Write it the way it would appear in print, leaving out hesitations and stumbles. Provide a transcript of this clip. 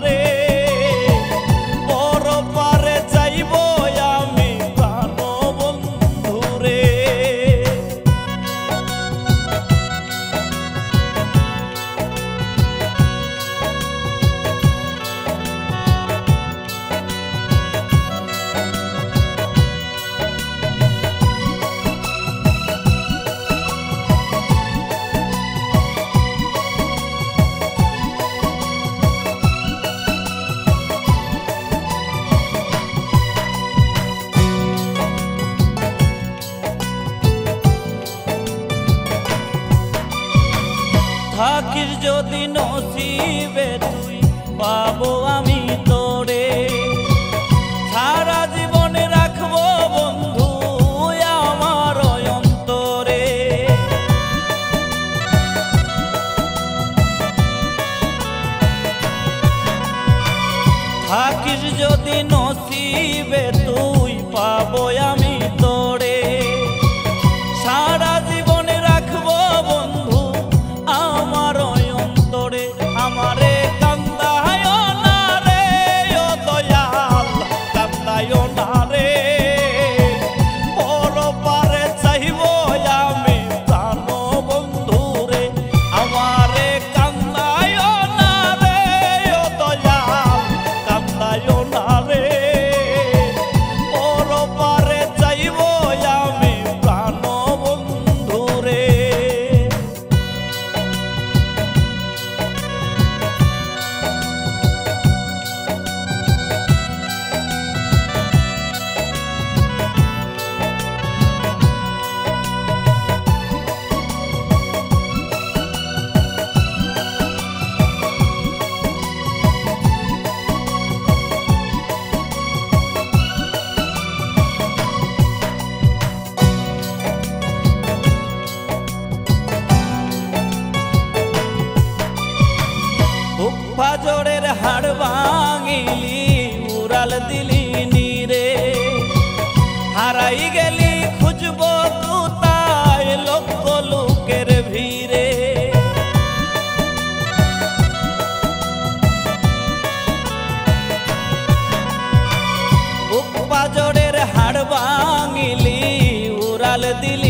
রে বড় পারে যাইব আমি প্রাণ বন্ধু রে। থাকিস যদি নসিবে তুই পাবো আমি তোরে, সারা জীবনে রাখবো বন্ধু আমার অন্তরে। থাকিস যদি নসিবে তুই পাবো আমি তোরে, সারা জীবনে রাখবো বন্ধু আমার অন্তরে। আমারে কান্দায় না রে ও দয়াল, কান্দায় না রে বড় পারে চাইব আমি প্রাণ বন্ধু রে। আমারে কান্দায় না রে ও দয়াল, কান্দায় না রে বড় পারে চাইব আমি প্রাণ বন্ধু রে। ফাজরের হাড় ভাঙিলি উড়াল দিলি নীরে, হারাই গেলি খুঁজব কোথায় লক্ষ লোকের ভিড়ে। ফাজরের হাড় ভাঙিলি উড়াল দিলি